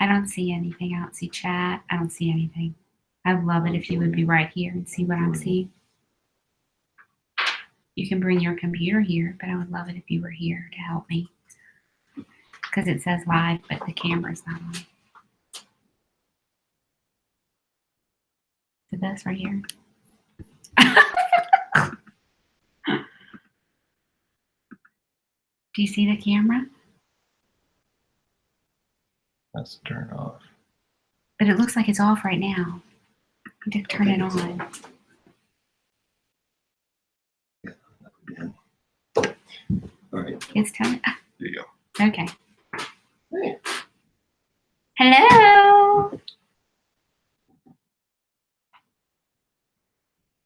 don't see anything. I don't see chat. I don't see anything. I'd love it if you would be right here and see what I'm seeing. You can bring your computer here, but I would love it if you were here to help me. Because it says live, but the camera's not on. So this right here. Do you see the camera? That's turned off. But it looks like it's off right now. You need to turn it on. Yeah. All right. It's telling. There you go. Okay. Hey. Hello.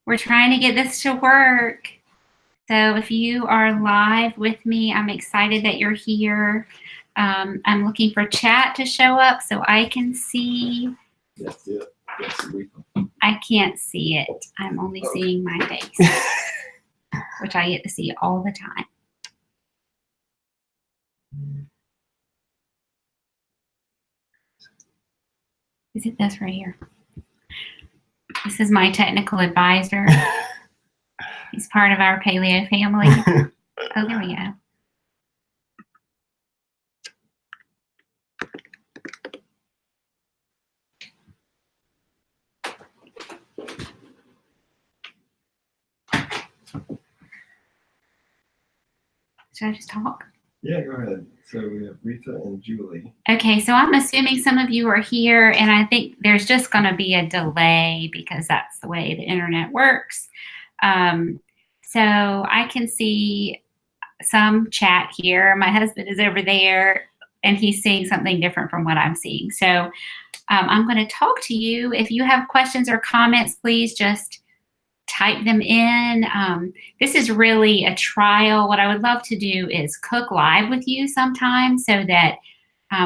We're trying to get this to work. So if you are live with me, I'm excited that you're here. I'm looking for chat to show up so I can see. That's it. That's the I can't see it. I'm only seeing my face, which I get to see all the time. Is it this right here? This is my technical advisor. He's part of our paleo family. Oh, there we go. Should I just talk? Yeah, go ahead. So we have Rita and Julie. Okay, so I'm assuming some of you are here, and I think there's just going to be a delay because that's the way the internet works. So I can see some chat here. My husband is over there, and he's seeing something different from what I'm seeing. So I'm going to talk to you. If you have questions or comments, please just type them in. This is really a trial. What I would love to do is cook live with you sometime so that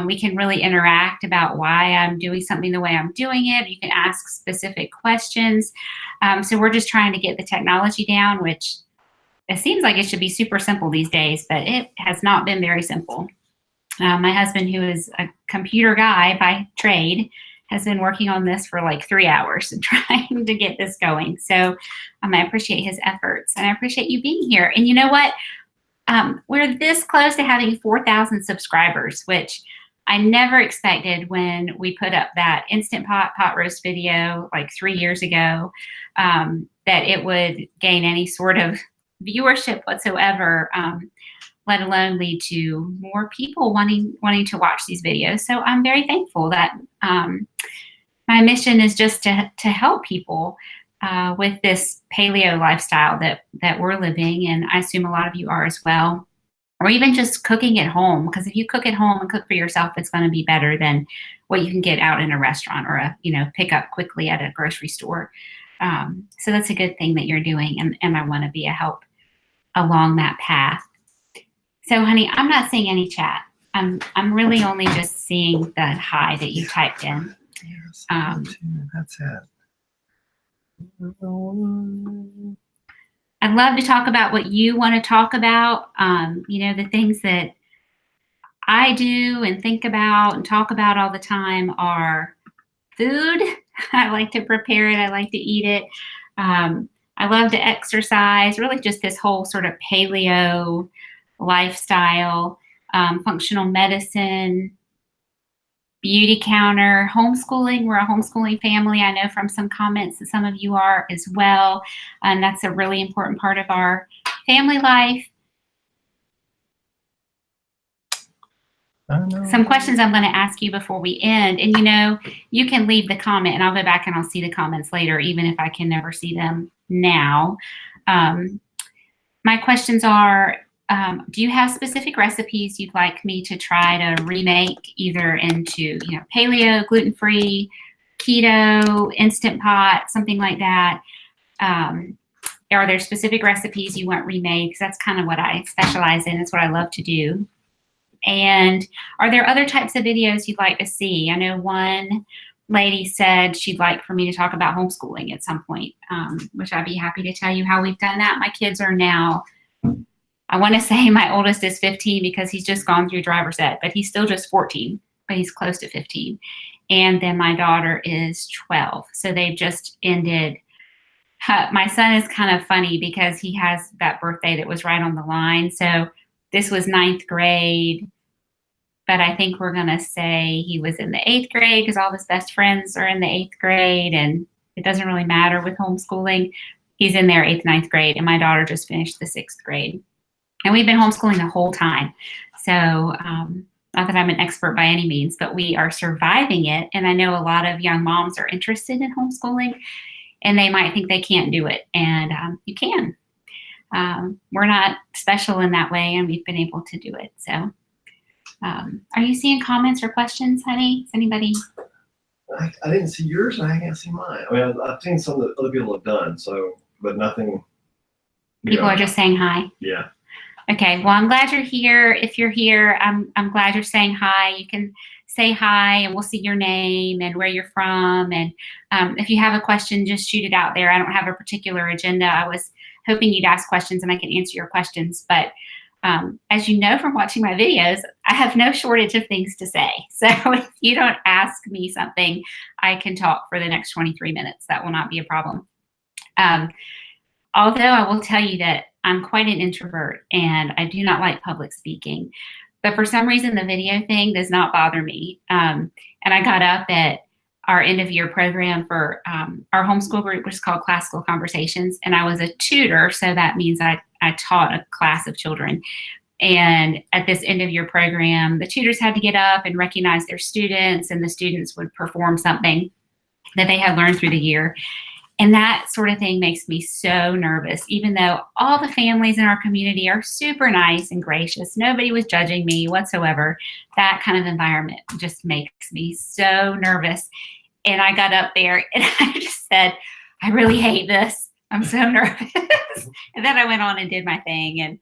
we can really interact about why I'm doing something the way I'm doing it. You can ask specific questions. So we're just trying to get the technology down, which it seems like it should be super simple these days, but it has not been very simple. My husband, who is a computer guy by trade, has been working on this for like 3 hours and trying to get this going. So I appreciate his efforts, and I appreciate you being here. And you know what? We're this close to having 4,000 subscribers, which I never expected when we put up that Instant Pot roast video like 3 years ago, that it would gain any sort of viewership whatsoever, let alone lead to more people wanting to watch these videos. So I'm very thankful that my mission is just to help people with this paleo lifestyle that we're living, and I assume a lot of you are as well, or even just cooking at home. Because if you cook at home and cook for yourself, it's going to be better than what you can get out in a restaurant or pick up quickly at a grocery store. So that's a good thing that you're doing, and I want to be a help along that path. So, honey, I'm not seeing any chat. I'm really only just seeing the hi that you typed in. Yes, that's it. I'd love to talk about what you want to talk about. The things that I do and think about and talk about all the time are food. I like to prepare it. I like to eat it. I love to exercise, really just this whole sort of paleo lifestyle, functional medicine, beauty counter, homeschooling. We're a homeschooling family. I know from some comments that some of you are as well. And that's a really important part of our family life. Some questions I'm going to ask you before we end. And you can leave the comment and I'll go back and I'll see the comments later, even if I can never see them now. My questions are, do you have specific recipes you'd like me to try to remake either into, paleo, gluten-free, keto, Instant Pot, something like that? Are there specific recipes you want remade? Because that's kind of what I specialize in. It's what I love to do. And are there other types of videos you'd like to see? I know one lady said she'd like for me to talk about homeschooling at some point, which I'd be happy to tell you how we've done that. My kids are now, I want to say my oldest is 15 because he's just gone through driver's ed, but he's still just 14. but he's close to 15. And then my daughter is 12. So they've just ended. My son is kind of funny because he has that birthday that was right on the line. So this was ninth grade, but I think we're going to say he was in the eighth grade because all his best friends are in the eighth grade, and it doesn't really matter with homeschooling. He's in their eighth, ninth grade, and my daughter just finished the sixth grade. And we've been homeschooling the whole time. So not that I'm an expert by any means, but we are surviving it. And I know a lot of young moms are interested in homeschooling, and they might think they can't do it. And you can. We're not special in that way, and we've been able to do it. So are you seeing comments or questions, honey? Is anybody? I didn't see yours, and I can't see mine. I mean, I've seen some that other people have done, so, but nothing. People are just saying hi. Yeah. Okay. Well, I'm glad you're here. If you're here, I'm glad you're saying hi. You can say hi, and we'll see your name and where you're from. And if you have a question, just shoot it out there. I don't have a particular agenda. I was hoping you'd ask questions and I can answer your questions, but as you know from watching my videos, I have no shortage of things to say. So if you don't ask me something, I can talk for the next 23 minutes. That will not be a problem. Although I will tell you that I'm quite an introvert and I do not like public speaking. But for some reason, the video thing does not bother me. And I got up at our end of year program for our homeschool group, which is called Classical Conversations. And I was a tutor. So that means I taught a class of children. And at this end of year program, the tutors had to get up and recognize their students, and the students would perform something that they had learned through the year. And that sort of thing makes me so nervous, even though all the families in our community are super nice and gracious. Nobody was judging me whatsoever. That kind of environment just makes me so nervous. And I got up there and I just said, I really hate this. I'm so nervous. And then I went on and did my thing and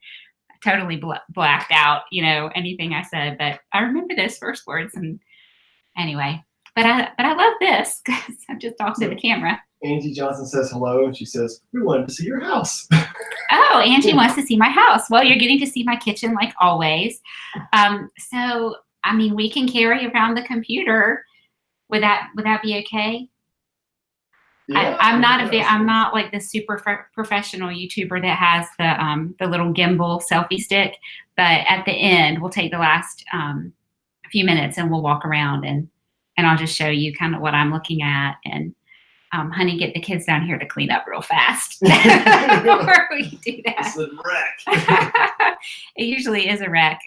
totally blacked out, anything I said. But I remember those first words. And anyway, but I love this because I'm just talking to the camera. Angie Johnson says hello, and she says, we wanted to see your house. Oh, Angie wants to see my house. Well, you're getting to see my kitchen like always. So, I mean, we can carry around the computer. Would that be okay? Yeah, I'm not like the super professional YouTuber that has the little gimbal selfie stick. But at the end, we'll take the last few minutes and we'll walk around and I'll just show you kind of what I'm looking at. And honey, get the kids down here to clean up real fast before we do that. It's a wreck. It usually is a wreck,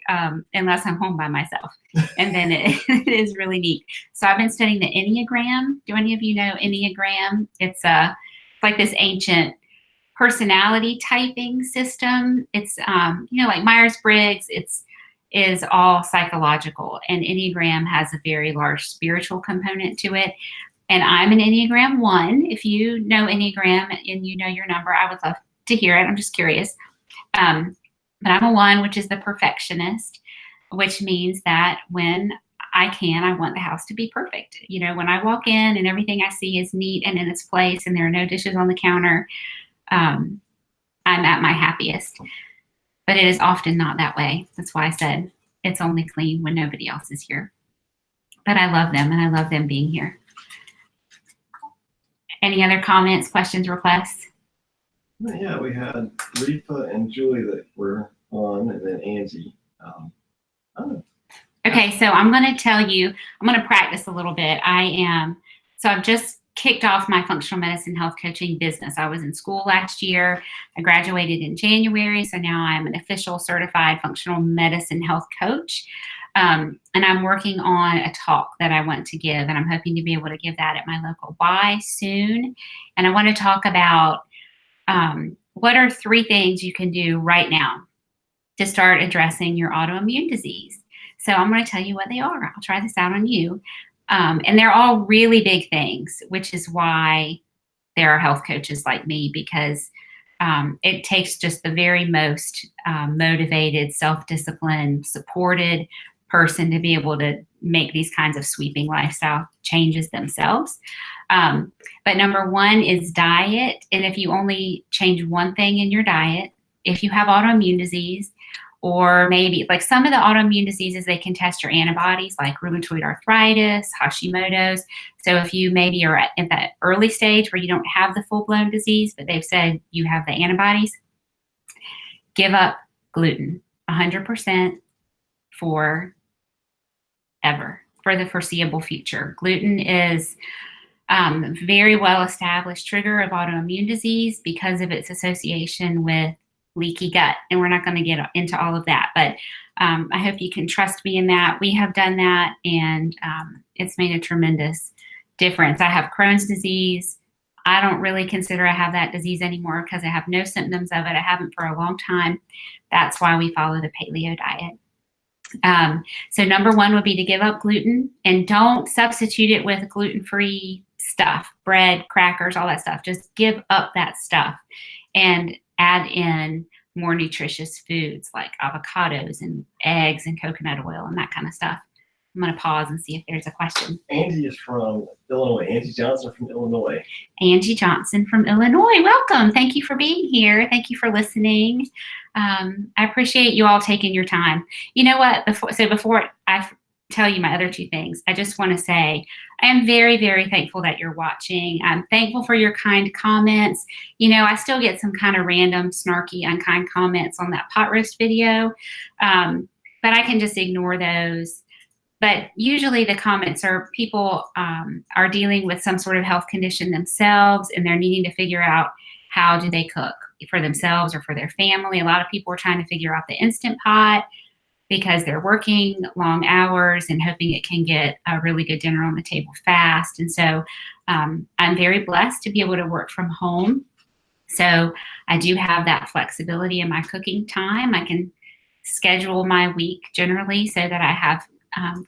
unless I'm home by myself. And then it is really neat. So I've been studying the Enneagram. Do any of you know Enneagram? It's like this ancient personality typing system. It's, like Myers-Briggs, is all psychological. And Enneagram has a very large spiritual component to it. And I'm an Enneagram 1. If you know Enneagram and you know your number, I would love to hear it. I'm just curious. But I'm a 1, which is the perfectionist, which means that when I want the house to be perfect. When I walk in and everything I see is neat and in its place and there are no dishes on the counter, I'm at my happiest. But it is often not that way. That's why I said it's only clean when nobody else is here. But I love them and I love them being here. Any other comments, questions, requests? Yeah, we had Rifa and Julie that were on, and then Angie. Okay, so I'm going to tell you, I'm going to practice a little bit. I've just kicked off my functional medicine health coaching business. I was in school last year. I graduated in January, so now I'm an official certified functional medicine health coach. And I'm working on a talk that I want to give, and I'm hoping to be able to give that at my local Y soon. And I want to talk about what are 3 things you can do right now to start addressing your autoimmune disease. So I'm going to tell you what they are. I'll try this out on you. And they're all really big things, which is why there are health coaches like me, because it takes just the very most motivated, self-disciplined, supported person to be able to make these kinds of sweeping lifestyle changes themselves. But number 1 is diet. And if you only change one thing in your diet, if you have autoimmune disease or maybe like some of the autoimmune diseases, they can test your antibodies like rheumatoid arthritis, Hashimoto's. So if you maybe are at that early stage where you don't have the full-blown disease, but they've said you have the antibodies, give up gluten 100% for the foreseeable future. Gluten is very well established trigger of autoimmune disease because of its association with leaky gut. And we're not going to get into all of that, but I hope you can trust me in that. We have done that, and it's made a tremendous difference. I have Crohn's disease. I don't really consider I have that disease anymore because I have no symptoms of it. I haven't for a long time. That's why we follow the paleo diet. So number one would be to give up gluten, and don't substitute it with gluten-free stuff, bread, crackers, all that stuff. Just give up that stuff and add in more nutritious foods like avocados and eggs and coconut oil and that kind of stuff. I'm going to pause and see if there's a question. Angie is from Illinois. Angie Johnson from Illinois. Angie Johnson from Illinois. Welcome. Thank you for being here. Thank you for listening. I appreciate you all taking your time. You know what? Before I tell you my other two things, I just want to say I am very, very thankful that you're watching. I'm thankful for your kind comments. You know, I still get some kind of random, snarky, unkind comments on that pot roast video, but I can just ignore those. But usually the comments are people are dealing with some sort of health condition themselves, and they're needing to figure out how do they cook for themselves or for their family. A lot of people are trying to figure out the Instant Pot because they're working long hours and hoping it can get a really good dinner on the table fast. And so I'm very blessed to be able to work from home. So I do have that flexibility in my cooking time. I can schedule my week generally so that I have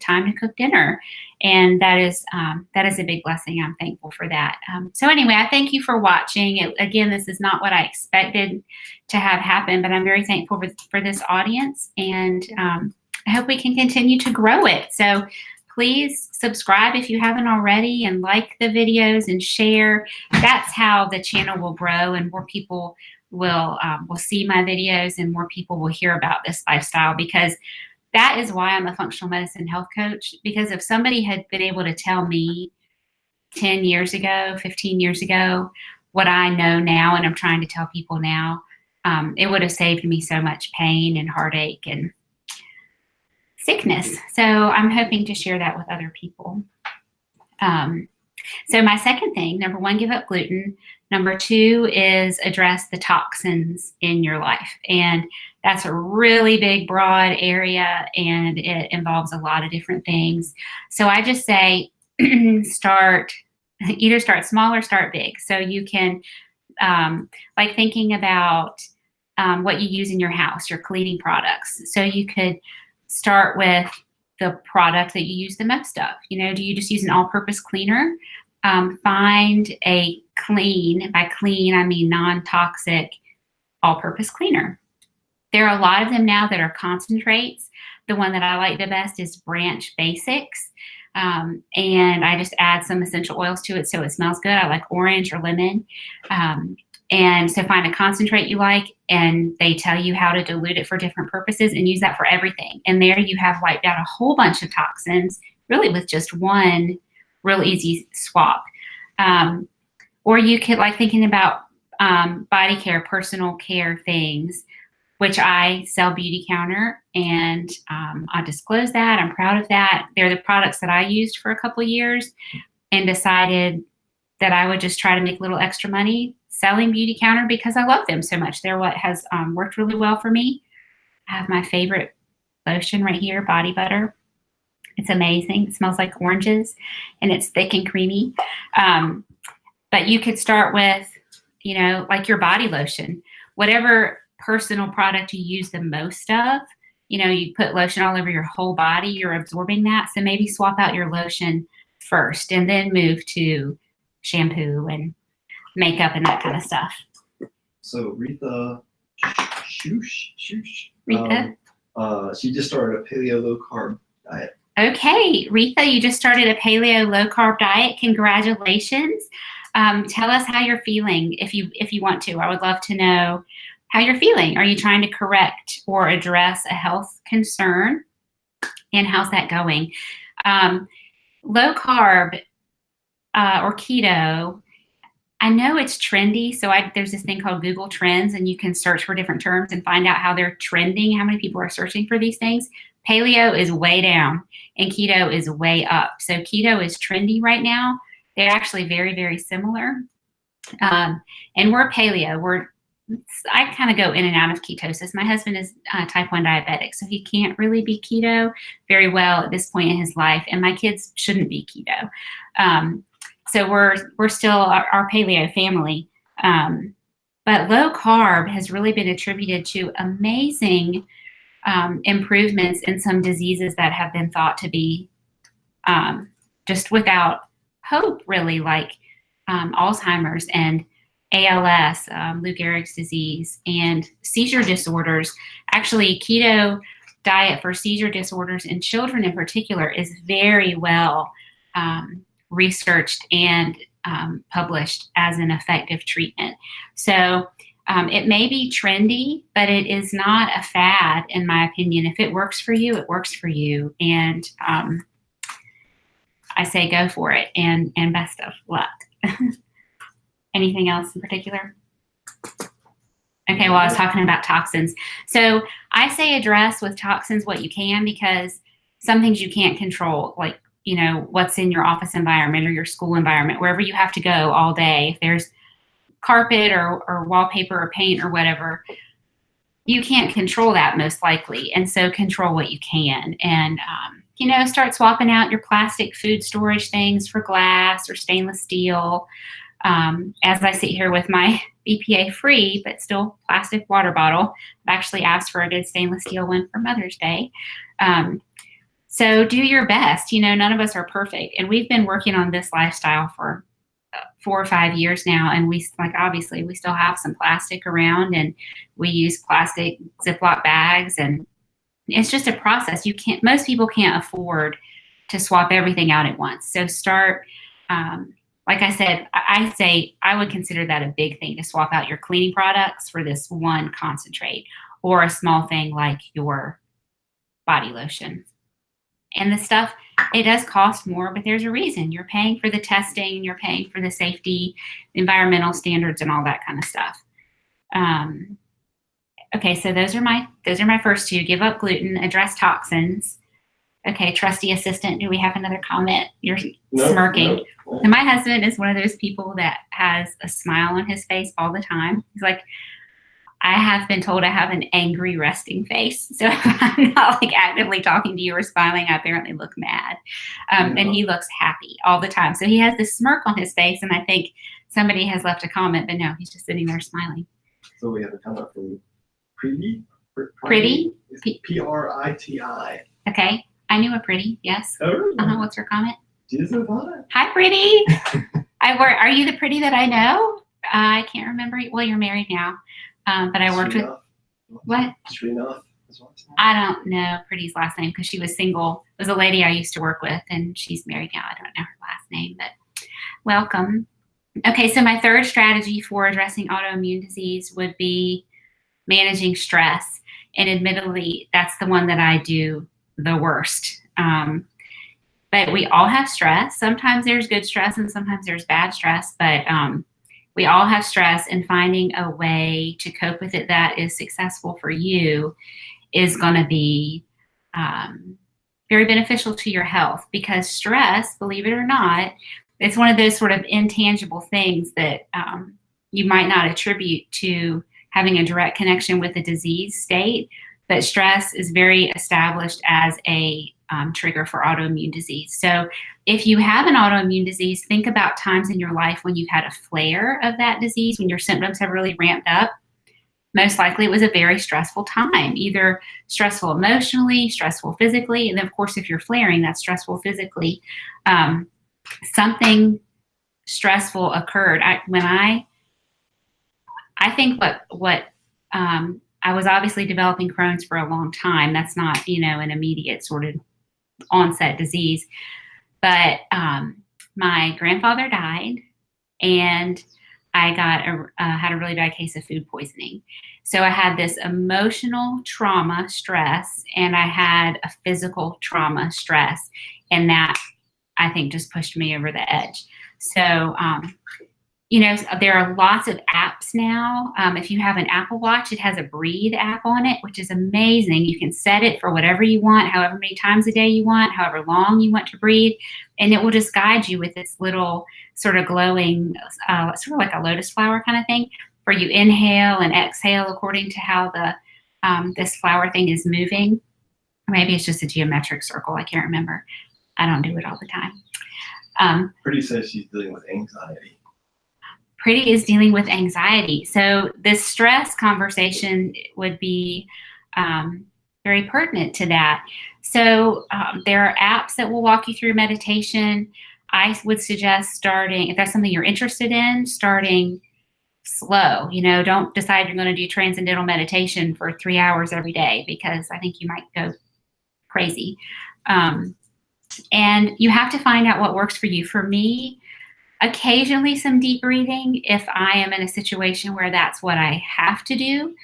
time to cook dinner, and that is a big blessing. I'm thankful for that. So anyway, I thank you for watching. Again, this is not what I expected to have happen, but I'm very thankful for this audience, and I hope we can continue to grow it. So please subscribe if you haven't already, and like the videos and share. That's how the channel will grow, and more people will see my videos, and more people will hear about this lifestyle, because that is why I'm a functional medicine health coach. Because if somebody had been able to tell me 10 years ago, 15 years ago, what I know now and I'm trying to tell people now, it would have saved me so much pain and heartache and sickness. So I'm hoping to share that with other people. So my second thing, number one, give up gluten. Number two is address the toxins in your life. And that's a really big, broad area, and it involves a lot of different things. So I just say either start small or start big. So you can, like thinking about what you use in your house, your cleaning products. So you could start with the product that you use the most of. You know, do you just use an all-purpose cleaner? Find a clean, by clean I mean non-toxic, all-purpose cleaner. There are a lot of them now that are concentrates. The one that I like the best is Branch Basics. And I just add some essential oils to it so it smells good. I like orange or lemon. And so find a concentrate you like, and they tell you how to dilute it for different purposes and use that for everything. And there you have wiped out a whole bunch of toxins, really with just one real easy swap. Or you could, like thinking about body care, personal care things, which I sell Beauty Counter, and I'll disclose that. I'm proud of that. They're the products that I used for a couple years and decided that I would just try to make a little extra money selling Beauty Counter because I love them so much. They're what has worked really well for me. I have my favorite lotion right here, Body Butter. It's amazing. It smells like oranges, and it's thick and creamy. But you could start with, you know, like your body lotion, whatever personal product you use the most of. You know, you put lotion all over your whole body, you're absorbing that. So maybe swap out your lotion first and then move to shampoo and makeup and that kind of stuff. So Rita Rita? She just started a paleo low carb diet. Okay, Rita, you just started a paleo low carb diet. Congratulations. Tell us how you're feeling if you want to. I would love to know how you're feeling. Are you trying to correct or address a health concern? And how's that going? Low carb or keto, I know it's trendy. So there's this thing called Google Trends, and you can search for different terms and find out how they're trending, how many people are searching for these things. Paleo is way down and keto is way up. So keto is trendy right now. They're actually very, very similar. And we're paleo. I kind of go in and out of ketosis. My husband is type 1 diabetic, so he can't really be keto very well at this point in his life. And my kids shouldn't be keto. So we're still our paleo family. But low carb has really been attributed to amazing improvements in some diseases that have been thought to be just without hope, really, like Alzheimer's and ALS, Lou Gehrig's disease, and seizure disorders. Actually, keto diet for seizure disorders in children in particular is very well researched and published as an effective treatment. So it may be trendy, but it is not a fad, in my opinion. If it works for you, it works for you. And I say go for it, and best of luck. Anything else in particular? Okay, well, I was talking about toxins. So I say address with toxins what you can, because some things you can't control, like, what's in your office environment or your school environment, wherever you have to go all day. If there's carpet or wallpaper or paint or whatever, you can't control that most likely. And so control what you can. And, start swapping out your plastic food storage things for glass or stainless steel. As I sit here with my BPA-free, but still plastic water bottle, I've actually asked for a good stainless steel one for Mother's Day. So do your best. None of us are perfect. And we've been working on this lifestyle for 4 or 5 years now. And obviously we still have some plastic around, and we use plastic Ziploc bags, and it's just a process. Most people can't afford to swap everything out at once. So start, like I said, I would consider that a big thing, to swap out your cleaning products for this one concentrate, or a small thing like your body lotion. And the stuff, it does cost more, but there's a reason. You're paying for the testing, you're paying for the safety, environmental standards, and all that kind of stuff. Okay, so those are my first two. Give up gluten, address toxins. Okay, trusty assistant, do we have another comment? You're smirking. No. And my husband is one of those people that has a smile on his face all the time. He's like, I have been told I have an angry resting face. So if I'm not actively talking to you or smiling, I apparently look mad. And he looks happy all the time. So he has this smirk on his face, and I think somebody has left a comment, but no, he's just sitting there smiling. So we have a comment from Pretty? Pretty? Priti. Okay. I knew a Pretty, yes. Oh, really? What's her comment? Hi, Pretty. Are you the Pretty that I know? I can't remember. Well, you're married now. But I worked with, what? Srinath. I don't know Pretty's last name, because she was single. It was a lady I used to work with, and she's married now. I don't know her last name, but welcome. Okay, so my third strategy for addressing autoimmune disease would be managing stress. And admittedly, that's the one that I do the worst. But we all have stress. Sometimes there's good stress and sometimes there's bad stress, but we all have stress, and finding a way to cope with it that is successful for you is going to be very beneficial to your health, because stress, believe it or not, it's one of those sort of intangible things that you might not attribute to having a direct connection with the disease state, but stress is very established as a trigger for autoimmune disease. So if you have an autoimmune disease, think about times in your life when you've had a flare of that disease, when your symptoms have really ramped up. Most likely it was a very stressful time, either stressful emotionally, stressful physically, and then of course if you're flaring, that's stressful physically. Something stressful occurred. I think what I was obviously developing Crohn's for a long time. That's not, an immediate sort of onset disease. But my grandfather died, and I had a really bad case of food poisoning. So I had this emotional trauma stress, and I had a physical trauma stress, and that I think just pushed me over the edge. So there are lots of apps now. If you have an Apple Watch, it has a breathe app on it, which is amazing. You can set it for whatever you want, however many times a day you want, however long you want to breathe, and it will just guide you with this little sort of glowing, sort of like a lotus flower kind of thing, where you inhale and exhale according to how this flower thing is moving. Or maybe it's just a geometric circle. I can't remember. I don't do it all the time. Pretty says she's dealing with anxiety. Pretty is dealing with anxiety. So this stress conversation would be very pertinent to that. So there are apps that will walk you through meditation. I would suggest starting, if that's something you're interested in, starting slow. Don't decide you're going to do transcendental meditation for 3 hours every day, because I think you might go crazy. And you have to find out what works for you. For me, occasionally some deep breathing if I am in a situation where that's what I have to do.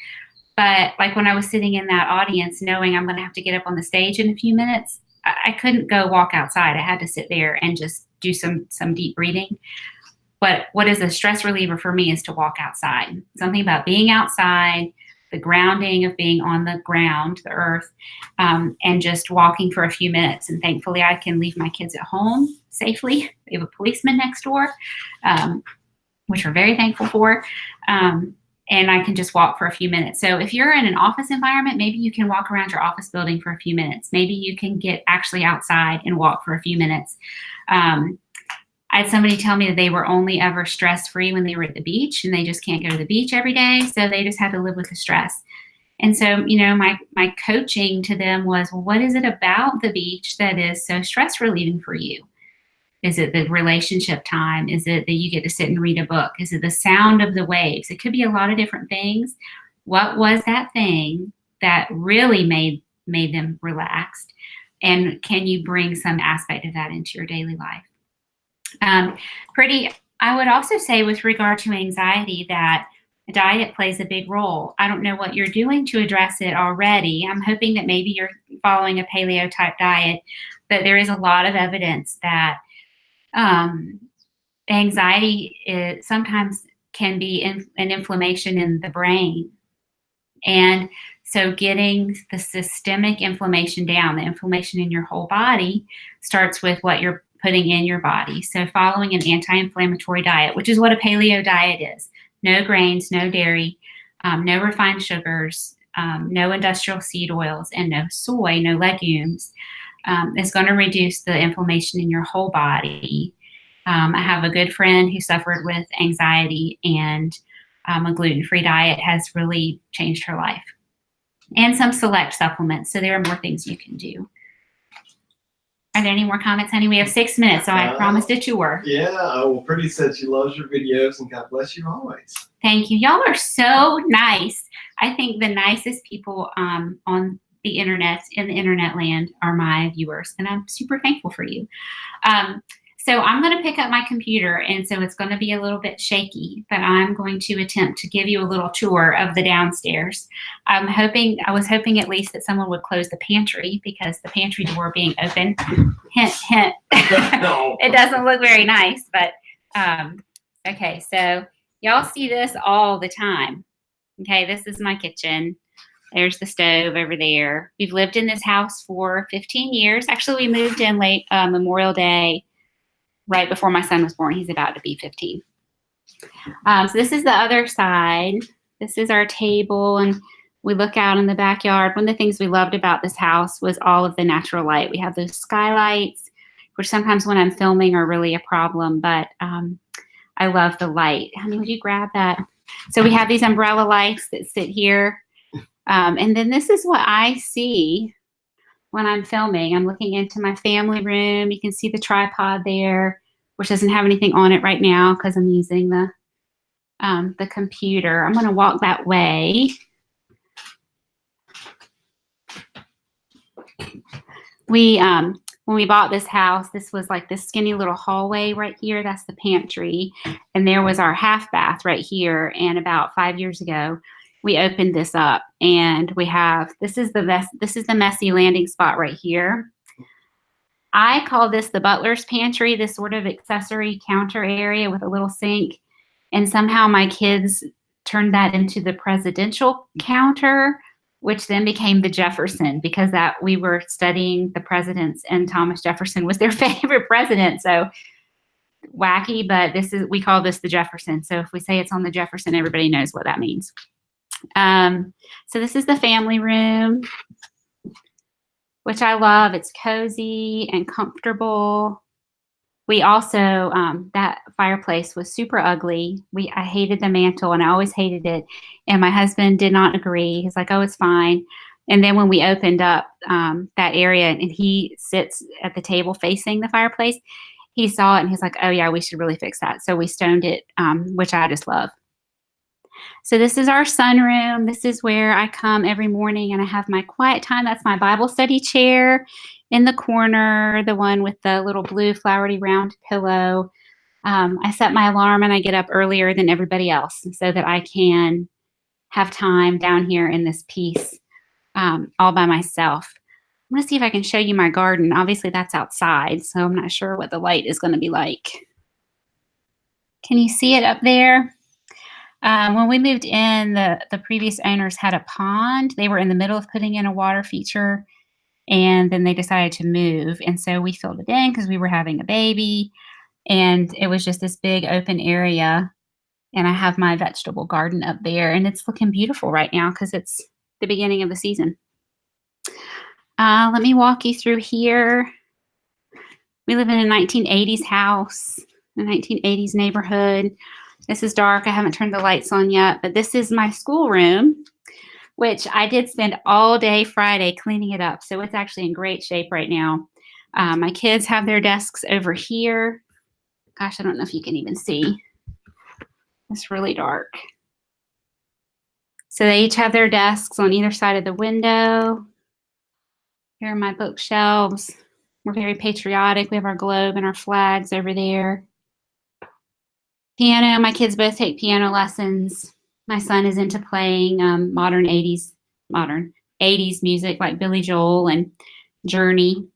But like when I was sitting in that audience, knowing I'm going to have to get up on the stage in a few minutes, I couldn't go walk outside. I had to sit there and just do some deep breathing. But what is a stress reliever for me is to walk outside. Something about being outside, the grounding of being on the ground, the earth, and just walking for a few minutes. And thankfully, I can leave my kids at home safely. We have a policeman next door, which we're very thankful for. And I can just walk for a few minutes. So if you're in an office environment, maybe you can walk around your office building for a few minutes. Maybe you can get actually outside and walk for a few minutes. I had somebody tell me that they were only ever stress-free when they were at the beach, and they just can't go to the beach every day, so they just had to live with the stress. And so, my coaching to them was, well, what is it about the beach that is so stress relieving for you? Is it the relationship time? Is it that you get to sit and read a book? Is it the sound of the waves? It could be a lot of different things. What was that thing that really made them relaxed? And can you bring some aspect of that into your daily life? I would also say with regard to anxiety that diet plays a big role. I don't know what you're doing to address it already. I'm hoping that maybe you're following a paleo type diet, but there is a lot of evidence that anxiety sometimes can be an inflammation in the brain. And so getting the systemic inflammation down, the inflammation in your whole body, starts with what you're putting in your body. So following an anti-inflammatory diet, which is what a paleo diet is. No grains, no dairy, no refined sugars, no industrial seed oils, and no soy, no legumes, is going to reduce the inflammation in your whole body. I have a good friend who suffered with anxiety, and a gluten-free diet has really changed her life. And some select supplements. So there are more things you can do. Are there any more comments, honey? We have 6 minutes, so I promised a tour. Yeah, well, Pretty said she loves your videos, and God bless you always. Thank you. Y'all are so nice. I think the nicest people on the internet, in the internet land, are my viewers, and I'm super thankful for you. So I'm going to pick up my computer, and so it's going to be a little bit shaky, but I'm going to attempt to give you a little tour of the downstairs. I was hoping at least that someone would close the pantry, because the pantry door being open, hint, hint, No. It doesn't look very nice, but okay, so y'all see this all the time. Okay, this is my kitchen. There's the stove over there. We've lived in this house for 15 years. Actually, we moved in late Memorial Day, right before my son was born. He's about to be 15. So this is the other side. This is our table, and we look out in the backyard. One of the things we loved about this house was all of the natural light. We have those skylights, which sometimes when I'm filming are really a problem, but I love the light. Honey, would you grab that? So we have these umbrella lights that sit here. And then this is what I see when I'm filming. I'm looking into my family room. You can see the tripod there, which doesn't have anything on it right now because I'm using the computer. I'm going to walk that way. We when we bought this house, this was like this skinny little hallway right here. That's the pantry. And there was our half bath right here. And about 5 years ago, we opened this up and we have, this is the messy landing spot right here. I call this the butler's pantry, this sort of accessory counter area with a little sink. And somehow my kids turned that into the presidential counter, which then became the Jefferson, because that we were studying the presidents and Thomas Jefferson was their favorite president. So wacky, but we call this the Jefferson. So if we say it's on the Jefferson, everybody knows what that means. So this is the family room, which I love. It's cozy and comfortable. We also, that fireplace was super ugly. I hated the mantle and I always hated it. And my husband did not agree. He's like, oh, it's fine. And then when we opened up that area and he sits at the table facing the fireplace, he saw it and he's like, oh yeah, we should really fix that. So we stoned it, which I just love. So this is our sunroom. This is where I come every morning and I have my quiet time. That's my Bible study chair in the corner, the one with the little blue flowery round pillow. I set my alarm and I get up earlier than everybody else so that I can have time down here in this piece all by myself. I'm gonna see if I can show you my garden. Obviously that's outside, so I'm not sure what the light is gonna be like. Can you see it up there? When we moved in, the previous owners had a pond. They were in the middle of putting in a water feature, and then they decided to move. And so we filled it in because we were having a baby, and it was just this big open area. And I have my vegetable garden up there, and it's looking beautiful right now because it's the beginning of the season. Let me walk you through here. We live in a 1980s house, a 1980s neighborhood. This is dark. I haven't turned the lights on yet, but this is my schoolroom, which I did spend all day Friday cleaning it up. So it's actually in great shape right now. My kids have their desks over here. Gosh, I don't know if you can even see. It's really dark. So they each have their desks on either side of the window. Here are my bookshelves. We're very patriotic. We have our globe and our flags over there. Piano, my kids both take piano lessons. My son is into playing modern 80s music like Billy Joel and Journey.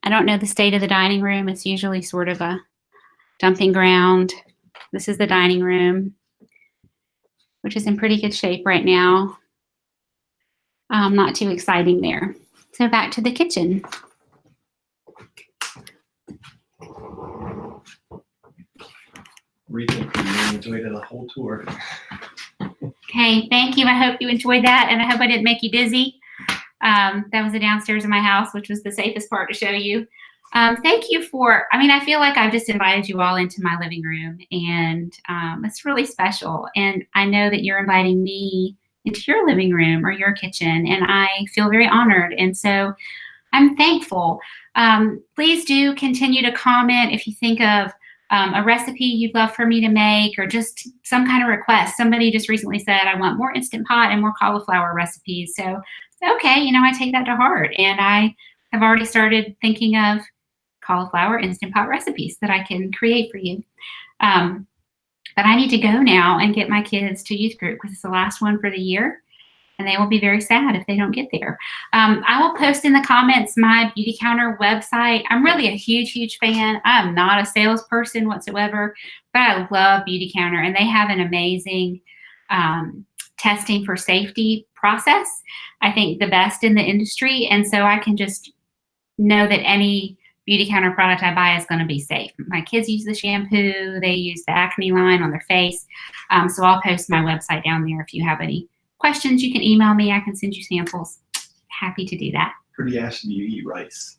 I don't know the state of the dining room. It's usually sort of a dumping ground. This is the dining room, which is in pretty good shape right now. Not too exciting there. So back to the kitchen. Rethink you enjoyed the whole tour. Okay, thank you. I hope you enjoyed that, and I hope I didn't make you dizzy. That was the downstairs of my house, which was the safest part to show you. Thank you I feel like I've just invited you all into my living room, and it's really special. And I know that you're inviting me into your living room or your kitchen, and I feel very honored. And so I'm thankful. Please do continue to comment if you think of a recipe you'd love for me to make, or just some kind of request. Somebody just recently said, I want more Instant Pot and more cauliflower recipes. So, okay, I take that to heart. And I have already started thinking of cauliflower Instant Pot recipes that I can create for you. But I need to go now and get my kids to youth group because it's the last one for the year. And they will be very sad if they don't get there. I will post in the comments my Beauty Counter website. I'm really a huge, huge fan. I'm not a salesperson whatsoever, but I love Beauty Counter, and they have an amazing testing for safety process. I think the best in the industry, and so I can just know that any Beauty Counter product I buy is going to be safe. My kids use the shampoo. They use the acne line on their face. So I'll post my website down there if you have any questions. You can email me. I can send you samples. Happy to do that. Pretty asked if you eat rice.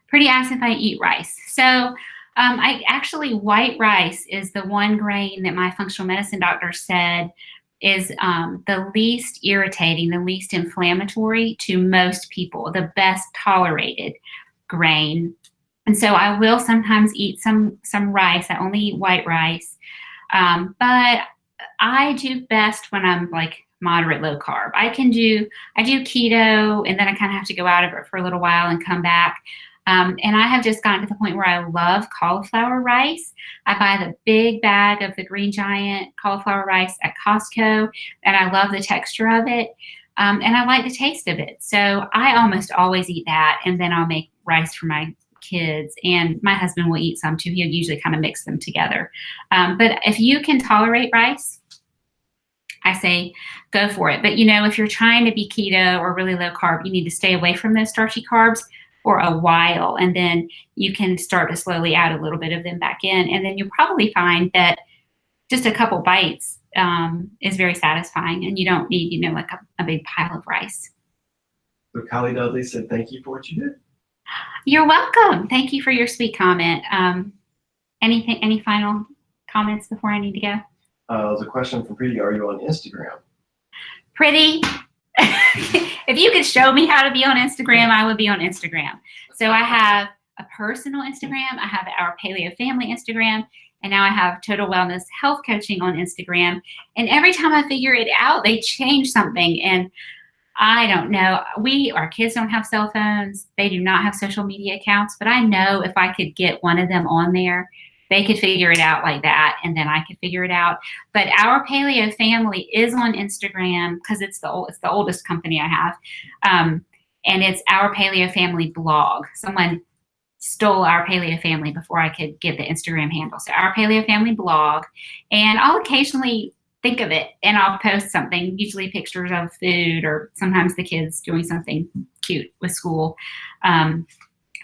Pretty asked if I eat rice. So white rice is the one grain that my functional medicine doctor said is the least irritating, the least inflammatory to most people, the best tolerated grain. And so I will sometimes eat some rice. I only eat white rice. But I do best when I'm like moderate low carb. I do keto, and then I kind of have to go out of it for a little while and come back. And I have just gotten to the point where I love cauliflower rice. I buy the big bag of the Green Giant cauliflower rice at Costco, and I love the texture of it. And I like the taste of it. So I almost always eat that, and then I'll make rice for my kids, and my husband will eat some too. He'll usually kind of mix them together. But if you can tolerate rice, I say go for it. But if you're trying to be keto or really low carb, you need to stay away from those starchy carbs for a while, and then you can start to slowly add a little bit of them back in, and then you'll probably find that just a couple bites is very satisfying, and you don't need like a big pile of rice. So Kylie Dudley said, "Thank you for what you did." You're welcome. Thank you for your sweet comment. Any final comments before I need to go? There's a question from Pretty. Are you on Instagram? Pretty. If you could show me how to be on Instagram, I would be on Instagram. So I have a personal Instagram. I have Our Paleo Family Instagram. And now I have Total Wellness Health Coaching on Instagram. And every time I figure it out, they change something. And I don't know. Our kids don't have cell phones. They do not have social media accounts. But I know if I could get one of them on there, they could figure it out like that, and then I could figure it out. But Our Paleo Family is on Instagram because it's the oldest company I have, and it's Our Paleo Family blog. Someone stole Our Paleo Family before I could get the Instagram handle. So Our Paleo Family blog, and I'll occasionally think of it and I'll post something, usually pictures of food or sometimes the kids doing something cute with school.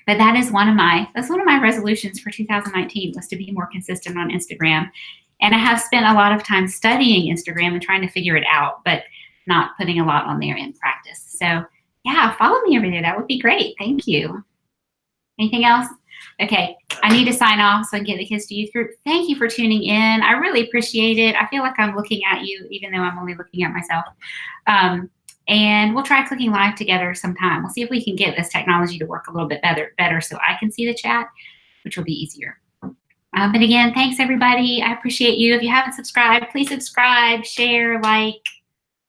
But that's one of my resolutions for 2019 was to be more consistent on Instagram. And I have spent a lot of time studying Instagram and trying to figure it out, but not putting a lot on there in practice. So yeah, follow me over there. That would be great. Thank you. Anything else? Okay, I need to sign off so I can get the kids to youth group. Thank you for tuning in. I really appreciate it. I feel like I'm looking at you, even though I'm only looking at myself. And we'll try cooking live together sometime. We'll see if we can get this technology to work a little bit better so I can see the chat, which will be easier. But again, thanks everybody. I appreciate you. If you haven't subscribed, please subscribe, share, like,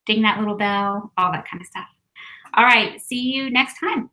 ding that little bell, all that kind of stuff. All right, see you next time.